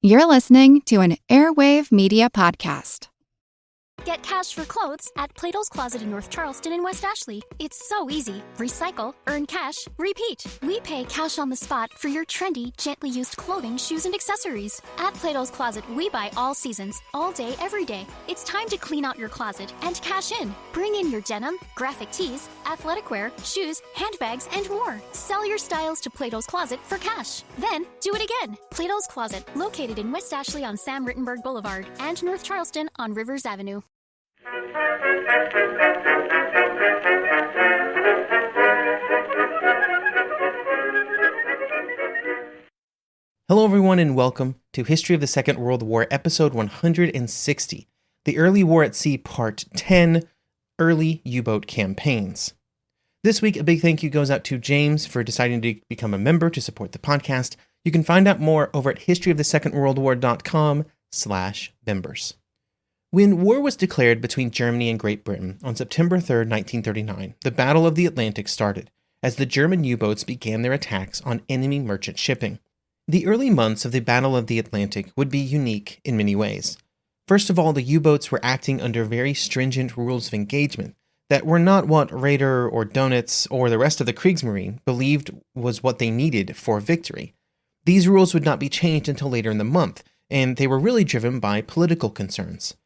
You're listening to an Airwave Media podcast. Get cash for clothes at Plato's Closet in North Charleston and West Ashley. It's so easy. Recycle, earn cash, repeat. We pay cash on the spot for your trendy, gently used clothing, shoes, and accessories. At Plato's Closet, we buy all seasons, all day, every day. It's time to clean out your closet and cash in. Bring in your denim, graphic tees, athletic wear, shoes, handbags, and more. Sell your styles to Plato's Closet for cash. Then, do it again. Plato's Closet, located in West Ashley on Sam Rittenberg Boulevard and North Charleston on Rivers Avenue. Hello everyone and welcome to History of the Second World War, episode 160, The Early War at Sea, part 10, Early U-Boat Campaigns. This week, a big thank you goes out to James for deciding to become a member to support the podcast. You can find out more over at historyofthesecondworldwar.com/members. When war was declared between Germany and Great Britain on September 3, 1939, the Battle of the Atlantic started, as the German U-boats began their attacks on enemy merchant shipping. The early months of the Battle of the Atlantic would be unique in many ways. First of all, the U-boats were acting under very stringent rules of engagement that were not what Raeder or Dönitz or the rest of the Kriegsmarine believed was what they needed for victory. These rules would not be changed until later in the month, and they were really driven by political concerns.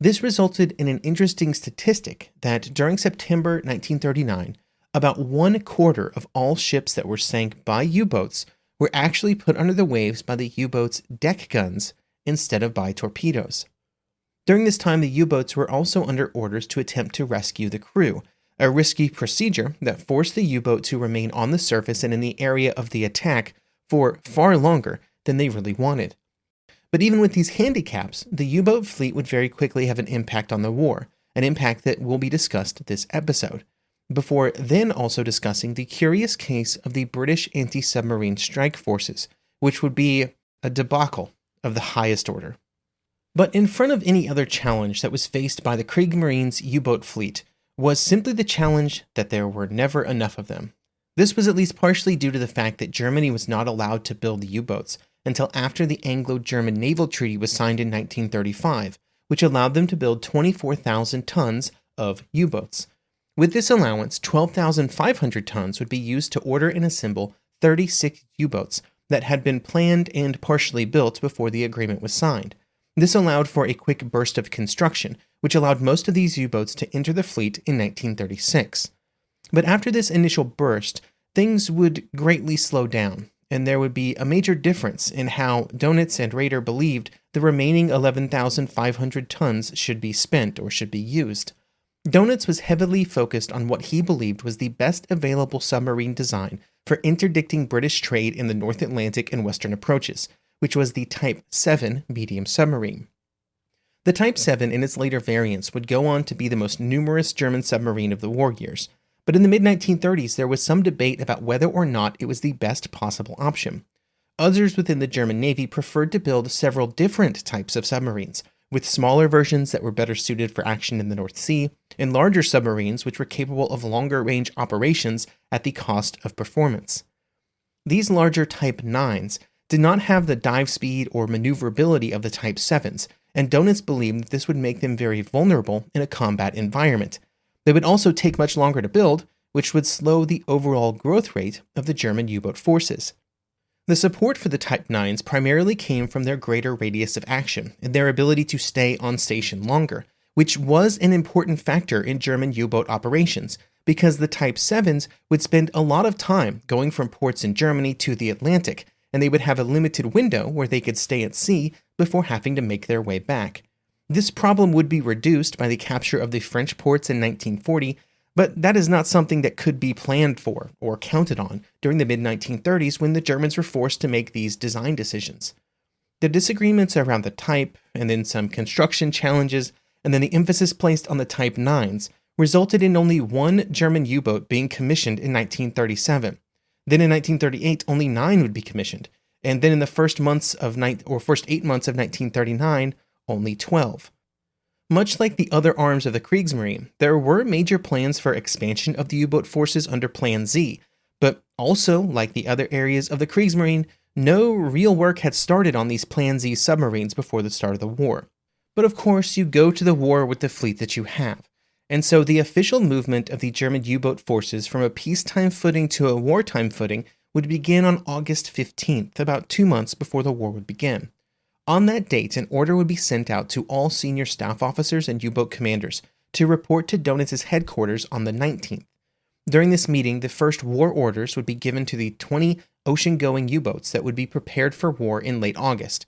This resulted in an interesting statistic that during September 1939, about 1/4 of all ships that were sank by U-boats were actually put under the waves by the U-boats' deck guns instead of by torpedoes. During this time, the U-boats were also under orders to attempt to rescue the crew, a risky procedure that forced the U-boat to remain on the surface and in the area of the attack for far longer than they really wanted. But even with these handicaps, the U-boat fleet would very quickly have an impact on the war, an impact that will be discussed this episode, before then also discussing the curious case of the British anti-submarine strike forces, which would be a debacle of the highest order. But in front of any other challenge that was faced by the Kriegsmarine's U-boat fleet was simply the challenge that there were never enough of them. This was at least partially due to the fact that Germany was not allowed to build U-boats until after the Anglo-German Naval Treaty was signed in 1935, which allowed them to build 24,000 tons of U-boats. With this allowance, 12,500 tons would be used to order and assemble 36 U-boats that had been planned and partially built before the agreement was signed. This allowed for a quick burst of construction, which allowed most of these U-boats to enter the fleet in 1936. But after this initial burst, things would greatly slow down, and there would be a major difference in how Dönitz and Raeder believed the remaining 11,500 tons should be spent or should be used. Dönitz was heavily focused on what he believed was the best available submarine design for interdicting British trade in the North Atlantic and Western approaches, which was the Type 7 medium submarine. The Type 7 and its later variants would go on to be the most numerous German submarine of the war years, but in the mid-1930s there was some debate about whether or not it was the best possible option. Others within the German Navy preferred to build several different types of submarines, with smaller versions that were better suited for action in the North Sea, and larger submarines which were capable of longer-range operations at the cost of performance. These larger Type 9s did not have the dive speed or maneuverability of the Type 7s, and Dönitz believed that this would make them very vulnerable in a combat environment. They would also take much longer to build, which would slow the overall growth rate of the German U-boat forces. The support for the Type 9s primarily came from their greater radius of action and their ability to stay on station longer, which was an important factor in German U-boat operations, because the Type 7s would spend a lot of time going from ports in Germany to the Atlantic, and they would have a limited window where they could stay at sea before having to make their way back. This problem would be reduced by the capture of the French ports in 1940, but that is not something that could be planned for or counted on during the mid-1930s when the Germans were forced to make these design decisions. The disagreements around the type, and then some construction challenges, and then the emphasis placed on the Type 9s, resulted in only one German U-boat being commissioned in 1937. Then in 1938, only 9 would be commissioned, and then in the first 8 months of 1939, only 12. Much like the other arms of the Kriegsmarine, there were major plans for expansion of the U-boat forces under Plan Z, but also, like the other areas of the Kriegsmarine, No real work had started on these Plan Z submarines before the start of the war. But of course, you go to the war with the fleet that you have. And so the official movement of the German U-boat forces from a peacetime footing to a wartime footing would begin on August 15th, about 2 months before the war would begin. On that date, an order would be sent out to all senior staff officers and U-boat commanders to report to Donitz's headquarters on the 19th. During this meeting, the first war orders would be given to the 20 ocean-going U-boats that would be prepared for war in late August.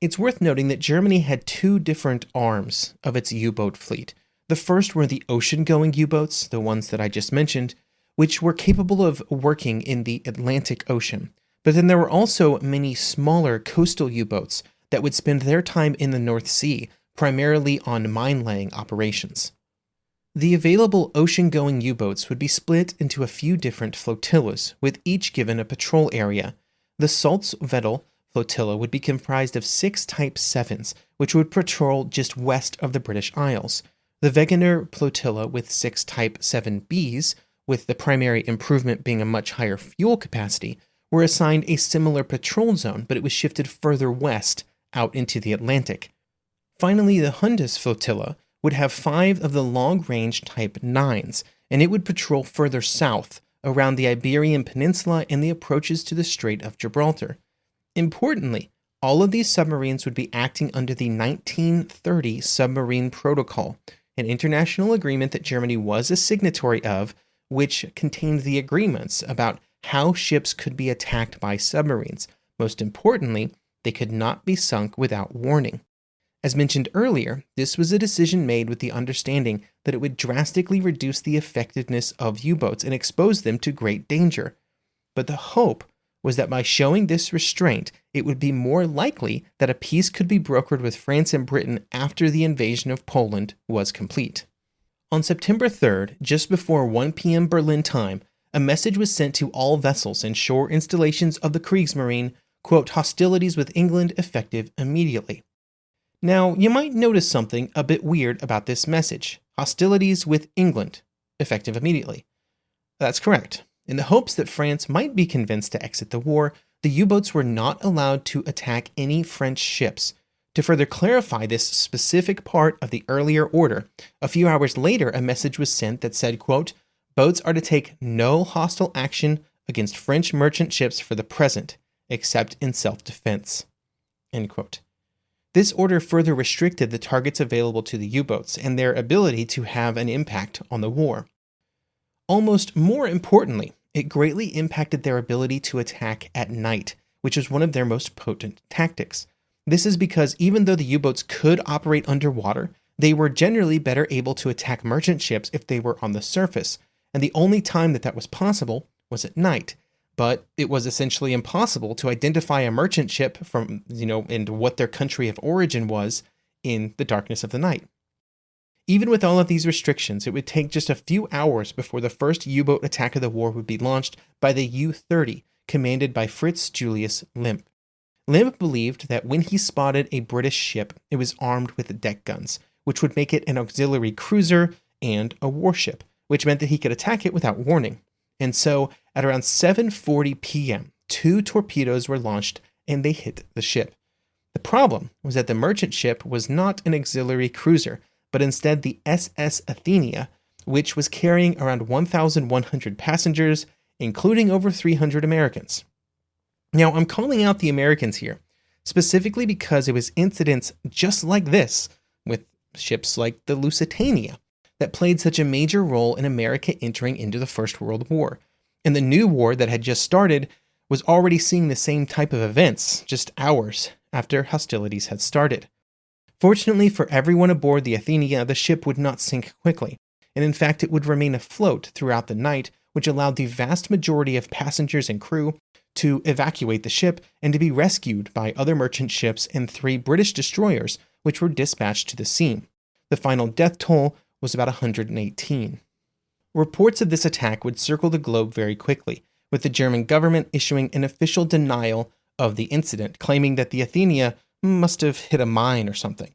It's worth noting that Germany had two different arms of its U-boat fleet. The first were the ocean-going U-boats, the ones that I just mentioned, which were capable of working in the Atlantic Ocean. But then there were also many smaller coastal U-boats that would spend their time in the North Sea, primarily on mine-laying operations. The available ocean-going U-boats would be split into a few different flotillas, with each given a patrol area. The Salzwedel flotilla would be comprised of 6 Type 7s, which would patrol just west of the British Isles. The Wegener flotilla with 6 Type 7Bs, with the primary improvement being a much higher fuel capacity, were assigned a similar patrol zone, but it was shifted further west out into the Atlantic. Finally, the Hundes flotilla would have 5 of the long-range Type 9s, and it would patrol further south around the Iberian Peninsula and the approaches to the Strait of Gibraltar. Importantly, all of these submarines would be acting under the 1930 Submarine Protocol, an international agreement that Germany was a signatory of, which contained the agreements about how ships could be attacked by submarines. Most importantly, they could not be sunk without warning. As mentioned earlier, this was a decision made with the understanding that it would drastically reduce the effectiveness of U-boats and expose them to great danger. But the hope was that by showing this restraint, it would be more likely that a peace could be brokered with France and Britain after the invasion of Poland was complete. On September 3rd, just before 1 p.m. Berlin time, a message was sent to all vessels and shore installations of the Kriegsmarine, quote, hostilities with England effective immediately. Now, you might notice something a bit weird about this message. Hostilities with England effective immediately. That's correct. In the hopes that France might be convinced to exit the war, the U-boats were not allowed to attack any French ships. To further clarify this specific part of the earlier order, a few hours later a message was sent that said, quote, boats are to take no hostile action against French merchant ships for the present, except in self-defense, end quote. This order further restricted the targets available to the U-boats and their ability to have an impact on the war. Almost more importantly, it greatly impacted their ability to attack at night, which was one of their most potent tactics. This is because even though the U-boats could operate underwater, they were generally better able to attack merchant ships if they were on the surface, and the only time that was possible was at night. But it was essentially impossible to identify a merchant ship from, and what their country of origin was in the darkness of the night. Even with all of these restrictions, it would take just a few hours before the first U-boat attack of the war would be launched by the U-30, commanded by Fritz Julius Lemp. Lemp believed that when he spotted a British ship, it was armed with deck guns, which would make it an auxiliary cruiser and a warship, which meant that he could attack it without warning. And so, at around 7:40 p.m., 2 torpedoes were launched and they hit the ship. The problem was that the merchant ship was not an auxiliary cruiser, but instead the SS Athenia, which was carrying around 1,100 passengers, including over 300 Americans. Now, I'm calling out the Americans here, specifically because it was incidents just like this, with ships like the Lusitania, that played such a major role in America entering into the First World War. And the new war that had just started was already seeing the same type of events, just hours after hostilities had started. Fortunately for everyone aboard the Athenia, the ship would not sink quickly, and in fact it would remain afloat throughout the night, which allowed the vast majority of passengers and crew to evacuate the ship and to be rescued by other merchant ships and 3 British destroyers, which were dispatched to the scene. The final death toll was about 118. Reports of this attack would circle the globe very quickly, with the German government issuing an official denial of the incident, claiming that the Athenia must have hit a mine or something.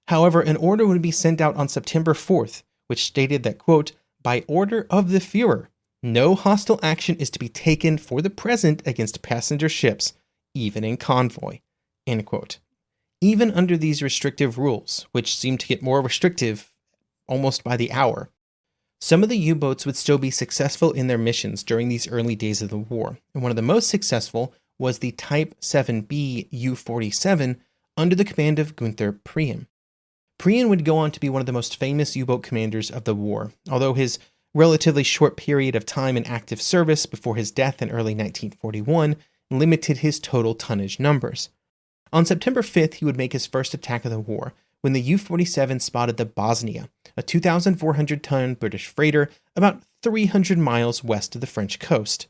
However, an order would be sent out on September 4th, which stated that, quote, by order of the Führer, no hostile action is to be taken for the present against passenger ships, even in convoy." End quote. Even under these restrictive rules, which seemed to get more restrictive almost by the hour, some of the U-boats would still be successful in their missions during these early days of the war, and one of the most successful was the Type 7B U-47 under the command of Gunther Prien. Prien would go on to be one of the most famous U-boat commanders of the war, although his relatively short period of time in active service before his death in early 1941 limited his total tonnage numbers. On September 5th, he would make his first attack of the war when the U-47 spotted the Bosnia, a 2,400-ton British freighter about 300 miles west of the French coast.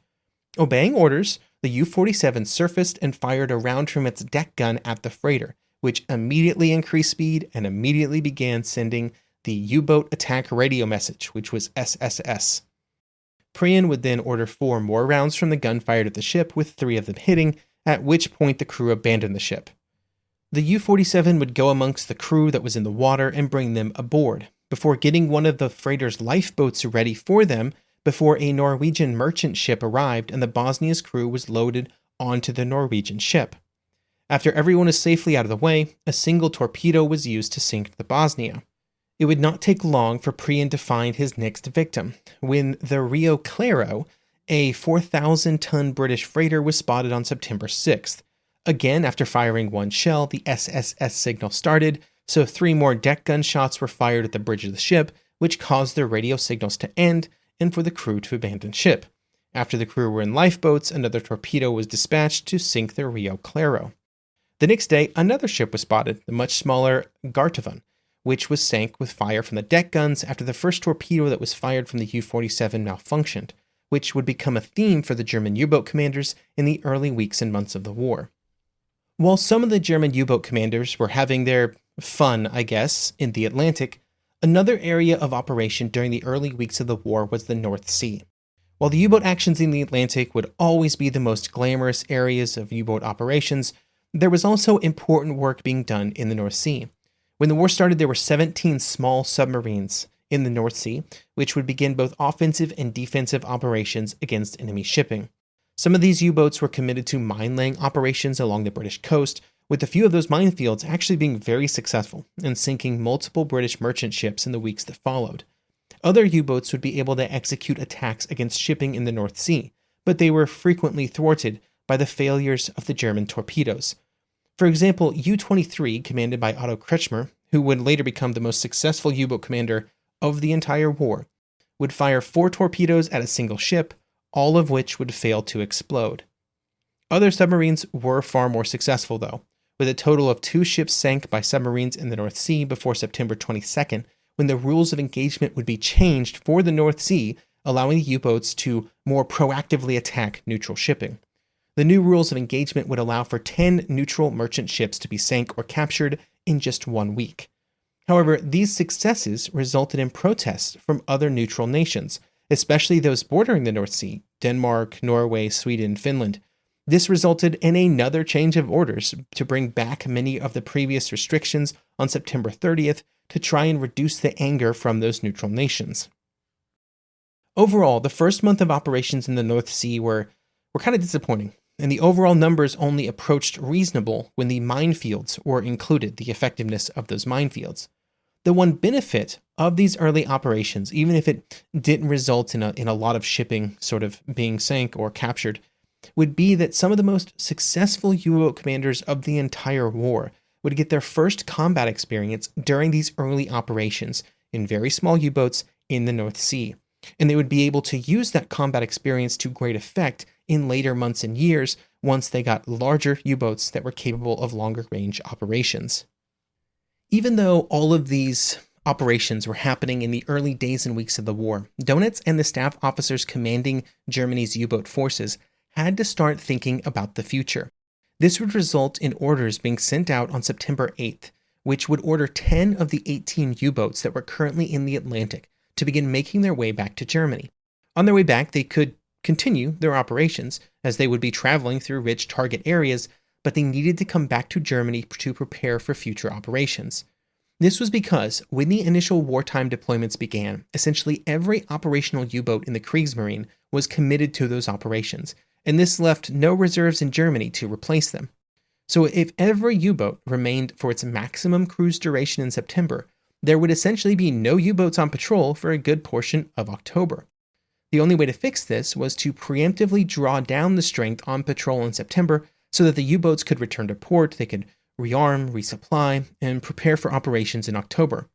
Obeying orders, the U-47 surfaced and fired a round from its deck gun at the freighter, which immediately increased speed and immediately began sending the U-boat attack radio message, which was SSS. Prien would then order 4 more rounds from the gun fired at the ship, with 3 of them hitting, at which point the crew abandoned the ship. The U-47 would go amongst the crew that was in the water and bring them aboard, before getting one of the freighter's lifeboats ready for them before a Norwegian merchant ship arrived and the Bosnia's crew was loaded onto the Norwegian ship. After everyone was safely out of the way, a single torpedo was used to sink the Bosnia. It would not take long for Prien to find his next victim, when the Rio Claro, a 4,000-ton British freighter, was spotted on September 6th. Again, after firing 1 shell, the SSS signal started, so 3 more deck gun shots were fired at the bridge of the ship, which caused their radio signals to end and for the crew to abandon ship. After the crew were in lifeboats, another torpedo was dispatched to sink the Rio Claro. The next day, another ship was spotted, the much smaller Gartovan, which was sank with fire from the deck guns after the first torpedo that was fired from the U-47 malfunctioned, which would become a theme for the German U-boat commanders in the early weeks and months of the war. While some of the German U-boat commanders were having their fun, I guess, in the Atlantic, another area of operation during the early weeks of the war was the North Sea. While the U-boat actions in the Atlantic would always be the most glamorous areas of U-boat operations, there was also important work being done in the North Sea. When the war started, there were 17 small submarines in the North Sea, which would begin both offensive and defensive operations against enemy shipping. Some of these U-boats were committed to mine-laying operations along the British coast, with a few of those minefields actually being very successful and sinking multiple British merchant ships in the weeks that followed. Other U-boats would be able to execute attacks against shipping in the North Sea, but they were frequently thwarted by the failures of the German torpedoes. For example, U-23, commanded by Otto Kretschmer, who would later become the most successful U-boat commander of the entire war, would fire 4 torpedoes at a single ship, all of which would fail to explode. Other submarines were far more successful, though, with a total of 2 ships sank by submarines in the North Sea before September 22nd, when the rules of engagement would be changed for the North Sea, allowing U-boats to more proactively attack neutral shipping. The new rules of engagement would allow for 10 neutral merchant ships to be sank or captured in just 1 week. However, these successes resulted in protests from other neutral nations, especially those bordering the North Sea, Denmark, Norway, Sweden, Finland. This resulted in another change of orders to bring back many of the previous restrictions on September 30th to try and reduce the anger from those neutral nations. Overall, the first month of operations in the North Sea were kind of disappointing, and the overall numbers only approached reasonable when the minefields were included, the effectiveness of those minefields. The one benefit of these early operations, even if it didn't result in a lot of shipping sort of being sank or captured, would be that some of the most successful U-boat commanders of the entire war would get their first combat experience during these early operations in very small U-boats in the North Sea. And they would be able to use that combat experience to great effect in later months and years once they got larger U-boats that were capable of longer range operations. Even though all of these operations were happening in the early days and weeks of the war, Dönitz and the staff officers commanding Germany's U-boat forces had to start thinking about the future. This would result in orders being sent out on September 8th, which would order 10 of the 18 U-boats that were currently in the Atlantic to begin making their way back to Germany. On their way back, they could continue their operations, as they would be traveling through rich target areas, but they needed to come back to Germany to prepare for future operations. This was because when the initial wartime deployments began, essentially every operational U-boat in the Kriegsmarine was committed to those operations, and this left no reserves in Germany to replace them. So if every U-boat remained for its maximum cruise duration in September, there would essentially be no U-boats on patrol for a good portion of October. The only way to fix this was to preemptively draw down the strength on patrol in September so that the U-boats could return to port, they could rearm, resupply, and prepare for operations in October.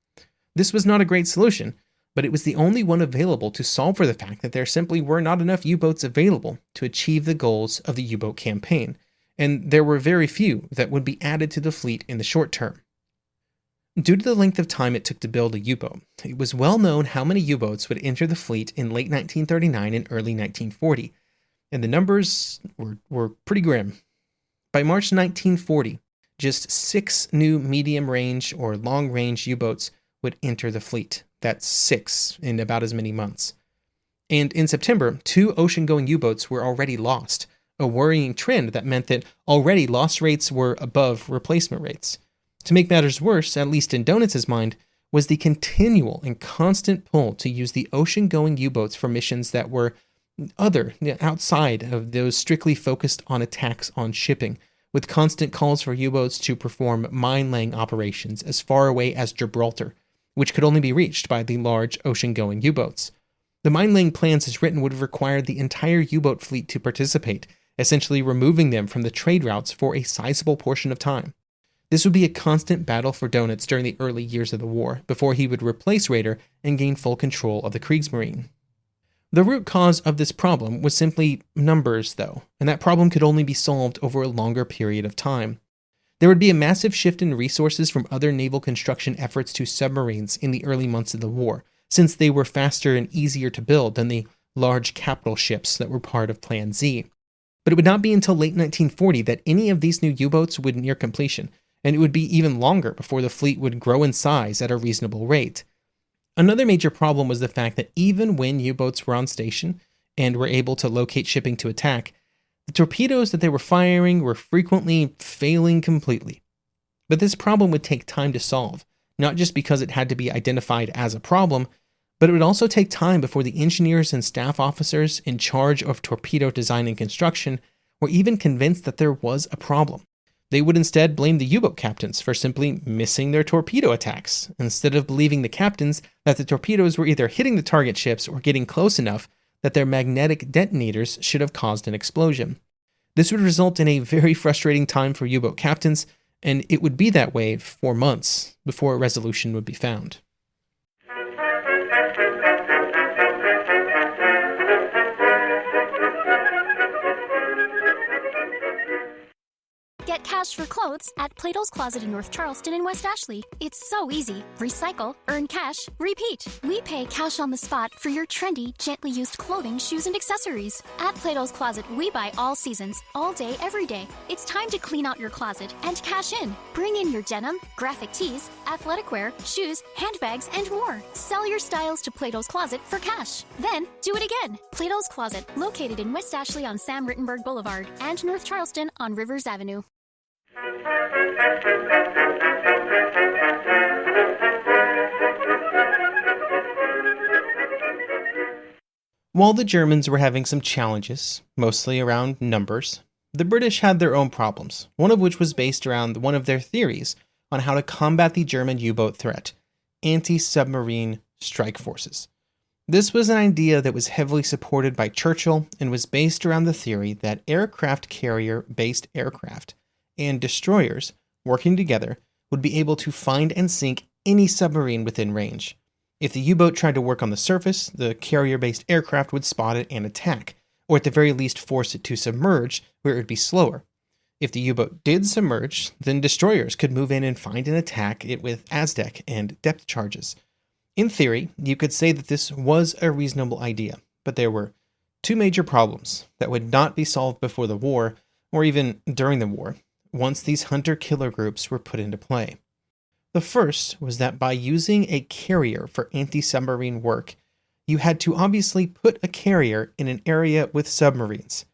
This was not a great solution, but it was the only one available to solve for the fact that there simply were not enough U-boats available to achieve the goals of the U-boat campaign, and there were very few that would be added to the fleet in the short term. Due to the length of time it took to build a U-boat, it was well known how many U-boats would enter the fleet in late 1939 and early 1940, and the numbers were pretty grim. By March 1940, just 6 new medium-range or long-range U-boats would enter the fleet. That's 6 in about as many months. And in September, 2 ocean-going U-boats were already lost, a worrying trend that meant that already loss rates were above replacement rates. To make matters worse, at least in Donuts' mind, was the continual and constant pull to use the ocean-going U-boats for missions that were outside of those strictly focused on attacks on shipping, with constant calls for U-boats to perform mine-laying operations as far away as Gibraltar, which could only be reached by the large ocean-going U-boats. The mine-laying plans as written would have required the entire U-boat fleet to participate, essentially removing them from the trade routes for a sizable portion of time. This would be a constant battle for Donuts during the early years of the war, before he would replace Raeder and gain full control of the Kriegsmarine. The root cause of this problem was simply numbers, though, and that problem could only be solved over a longer period of time. There would be a massive shift in resources from other naval construction efforts to submarines in the early months of the war, since they were faster and easier to build than the large capital ships that were part of Plan Z. But it would not be until late 1940 that any of these new U-boats would near completion, and it would be even longer before the fleet would grow in size at a reasonable rate. Another major problem was the fact that even when U-boats were on station and were able to locate shipping to attack, the torpedoes that they were firing were frequently failing completely. But this problem would take time to solve, not just because it had to be identified as a problem, but it would also take time before the engineers and staff officers in charge of torpedo design and construction were even convinced that there was a problem. They would instead blame the U-boat captains for simply missing their torpedo attacks, instead of believing the captains that the torpedoes were either hitting the target ships or getting close enough that their magnetic detonators should have caused an explosion. This would result in a very frustrating time for U-boat captains, and it would be that way for months before a resolution would be found. Get cash for clothes at Plato's Closet in North Charleston and West Ashley. It's so easy. Recycle, earn cash, repeat. We pay cash on the spot for your trendy, gently used clothing, shoes, and accessories. At Plato's Closet, we buy all seasons, all day, every day. It's time to clean out your closet and cash in. Bring in your denim, graphic tees, athletic wear, shoes, handbags, and more. Sell your styles to Plato's Closet for cash. Then, do it again. Plato's Closet, located in West Ashley on Sam Rittenberg Boulevard and North Charleston on Rivers Avenue. While the Germans were having some challenges, mostly around numbers, the British had their own problems, one of which was based around one of their theories on how to combat the German U-boat threat: anti-submarine strike forces. This was an idea that was heavily supported by Churchill and was based around the theory that aircraft carrier-based aircraft and destroyers working together would be able to find and sink any submarine within range. If the U-boat tried to work on the surface, the carrier-based aircraft would spot it and attack, or at the very least force it to submerge where it would be slower. If the U-boat did submerge, then destroyers could move in and find and attack it with ASDEC and depth charges. In theory, you could say that this was a reasonable idea, but there were 2 major problems that would not be solved before the war, or even during the war, once these hunter-killer groups were put into play. The first was that by using a carrier for anti-submarine work, you had to obviously put a carrier in an area with submarines,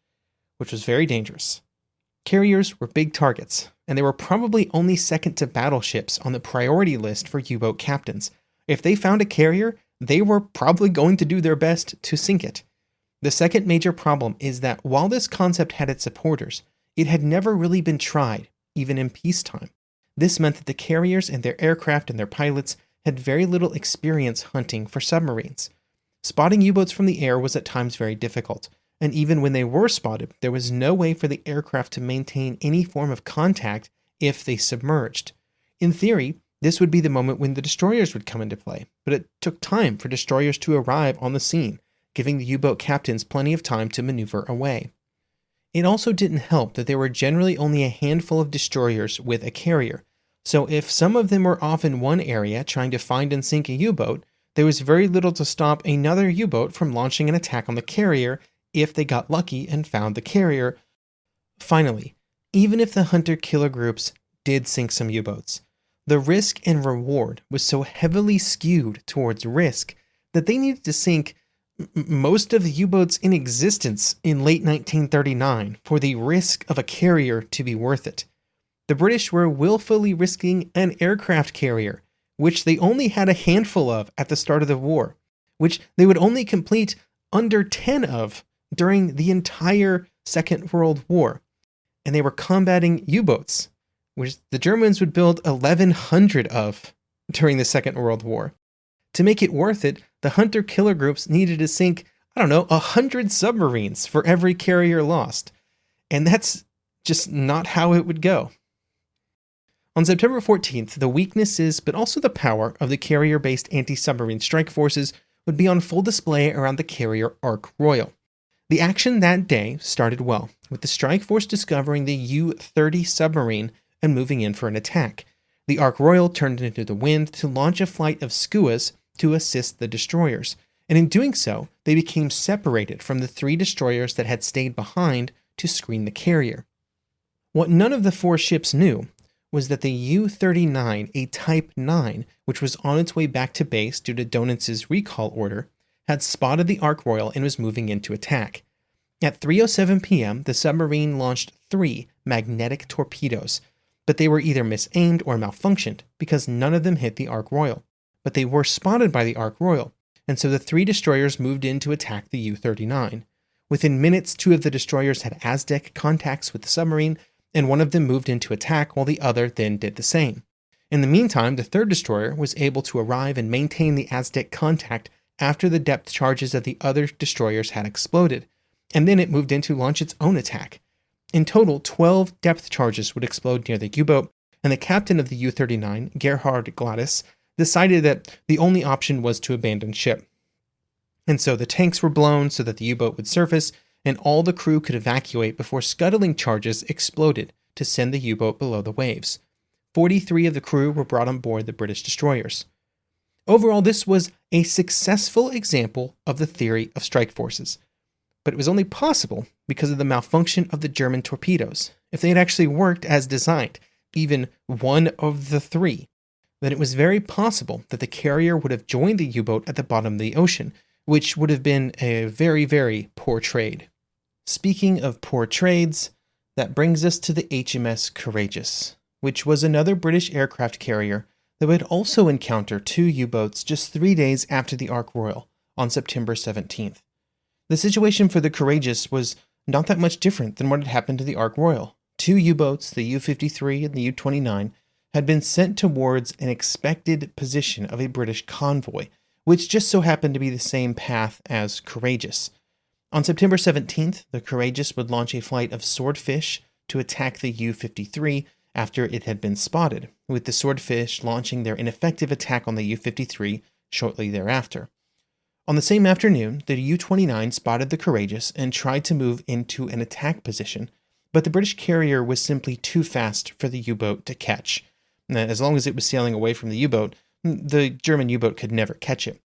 which was very dangerous. Carriers were big targets, and they were probably only second to battleships on the priority list for U-boat captains. If they found a carrier, they were probably going to do their best to sink it. The second major problem is that while this concept had its supporters, it had never really been tried, even in peacetime. This meant that the carriers and their aircraft and their pilots had very little experience hunting for submarines. Spotting U-boats from the air was at times very difficult, and even when they were spotted, there was no way for the aircraft to maintain any form of contact if they submerged. In theory, this would be the moment when the destroyers would come into play, but it took time for destroyers to arrive on the scene, giving the U-boat captains plenty of time to maneuver away. It also didn't help that there were generally only a handful of destroyers with a carrier, so if some of them were off in one area trying to find and sink a U-boat, there was very little to stop another U-boat from launching an attack on the carrier if they got lucky and found the carrier. Finally, even if the hunter-killer groups did sink some U-boats, the risk and reward was so heavily skewed towards risk that they needed to sink most of the U-boats in existence in late 1939 for the risk of a carrier to be worth it. The British were willfully risking an aircraft carrier, which they only had a handful of at the start of the war, which they would only complete under 10 of during the entire Second World War. And they were combating U-boats, which the Germans would build 1,100 of during the Second World War. To make it worth it, the hunter-killer groups needed to sink, 100 submarines for every carrier lost. And that's just not how it would go. On September 14th, the weaknesses, but also the power of the carrier-based anti-submarine strike forces would be on full display around the carrier Ark Royal. The action that day started well, with the strike force discovering the U-30 submarine and moving in for an attack. The Ark Royal turned into the wind to launch a flight of skuas to assist the destroyers, and in doing so, they became separated from the 3 destroyers that had stayed behind to screen the carrier. What none of the 4 ships knew was that the U-39, a Type 9, which was on its way back to base due to Donitz's recall order, had spotted the Ark Royal and was moving in to attack. At 3:07 p.m., the submarine launched 3 magnetic torpedoes, but they were either misaimed or malfunctioned because none of them hit the Ark Royal. But they were spotted by the Ark Royal, and so the 3 destroyers moved in to attack the U-39. Within minutes, 2 of the destroyers had Aztec contacts with the submarine, and one of them moved in to attack while the other then did the same. In the meantime, the 3rd destroyer was able to arrive and maintain the Aztec contact after the depth charges of the other destroyers had exploded, and then it moved in to launch its own attack. In total, 12 depth charges would explode near the U-boat, and the captain of the U-39, Gerhard Gladys, decided that the only option was to abandon ship. And so the tanks were blown so that the U-boat would surface, and all the crew could evacuate before scuttling charges exploded to send the U-boat below the waves. 43 of the crew were brought on board the British destroyers. Overall, this was a successful example of the theory of strike forces, but it was only possible because of the malfunction of the German torpedoes. If they had actually worked as designed, even one of the 3, then it was very possible that the carrier would have joined the U-boat at the bottom of the ocean, which would have been a very, very poor trade. Speaking of poor trades, that brings us to the HMS Courageous, which was another British aircraft carrier that would also encounter 2 U-boats just 3 days after the Ark Royal on September 17th. The situation for the Courageous was not that much different than what had happened to the Ark Royal. 2 U-boats, the U-53 and the U-29, had been sent towards an expected position of a British convoy, which just so happened to be the same path as Courageous. On September 17th, the Courageous would launch a flight of Swordfish to attack the U-53 after it had been spotted, with the Swordfish launching their ineffective attack on the U-53 shortly thereafter. On the same afternoon, the U-29 spotted the Courageous and tried to move into an attack position, but the British carrier was simply too fast for the U-boat to catch. As long as it was sailing away from the U-boat, the German U-boat could never catch it,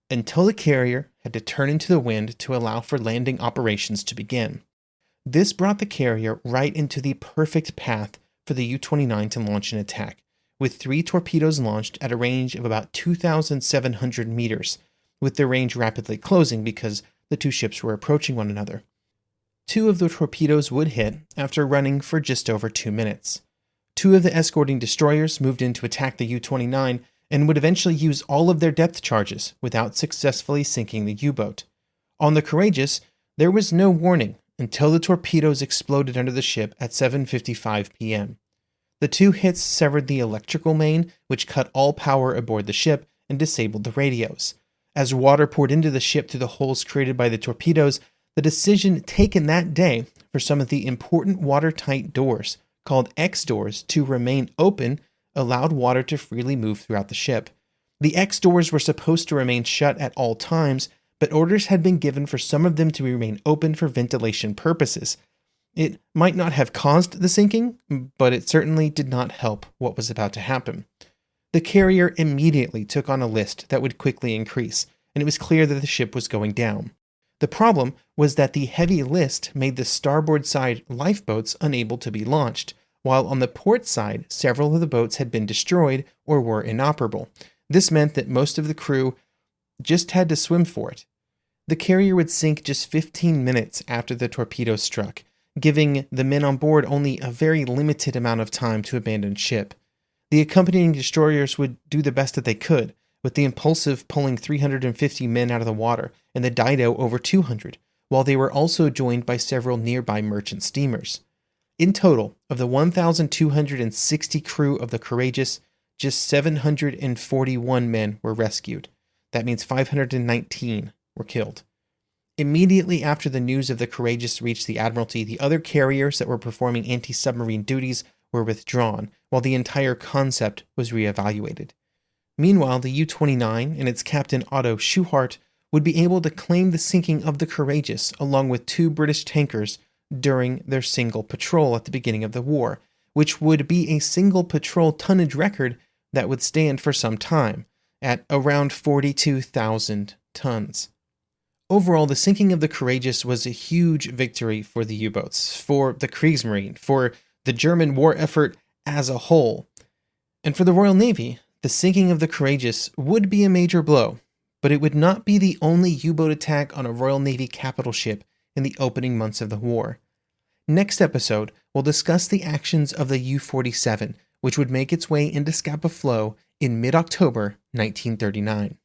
until the carrier had to turn into the wind to allow for landing operations to begin. This brought the carrier right into the perfect path for the U-29 to launch an attack, with 3 torpedoes launched at a range of about 2,700 meters, with their range rapidly closing because the 2 ships were approaching one another. 2 of the torpedoes would hit after running for just over 2 minutes. 2 of the escorting destroyers moved in to attack the U-29 and would eventually use all of their depth charges without successfully sinking the U-boat. On the Courageous, There was no warning until the torpedoes exploded under the ship at 7:55 p.m. The two hits severed the electrical main, which cut all power aboard the ship and disabled the radios. As water poured into the ship through the holes created by the torpedoes, the decision taken that day for some of the important watertight doors, called X doors, to remain open allowed water to freely move throughout the ship. The X doors were supposed to remain shut at all times, but orders had been given for some of them to remain open for ventilation purposes. It might not have caused the sinking, but it certainly did not help what was about to happen. The carrier immediately took on a list that would quickly increase, and it was clear that the ship was going down. The problem was that the heavy list made the starboard side lifeboats unable to be launched, while on the port side, several of the boats had been destroyed or were inoperable. This meant that most of the crew just had to swim for it. The carrier would sink just 15 minutes after the torpedo struck, giving the men on board only a very limited amount of time to abandon ship. The accompanying destroyers would do the best that they could, with the Impulsive pulling 350 men out of the water and the Dido over 200, while they were also joined by several nearby merchant steamers. In total, of the 1,260 crew of the Courageous, just 741 men were rescued. That means 519 were killed. Immediately after the news of the Courageous reached the Admiralty, the other carriers that were performing anti-submarine duties were withdrawn, while the entire concept was reevaluated. Meanwhile, the U-29 and its captain Otto Schuhart would be able to claim the sinking of the Courageous along with two British tankers during their single patrol at the beginning of the war, which would be a single patrol tonnage record that would stand for some time, at around 42,000 tons. Overall, the sinking of the Courageous was a huge victory for the U-boats, for the Kriegsmarine, for the German war effort as a whole. And for the Royal Navy, the sinking of the Courageous would be a major blow, but it would not be the only U-boat attack on a Royal Navy capital ship in the opening months of the war. Next episode, we'll discuss the actions of the U-47, which would make its way into Scapa Flow in mid-October 1939.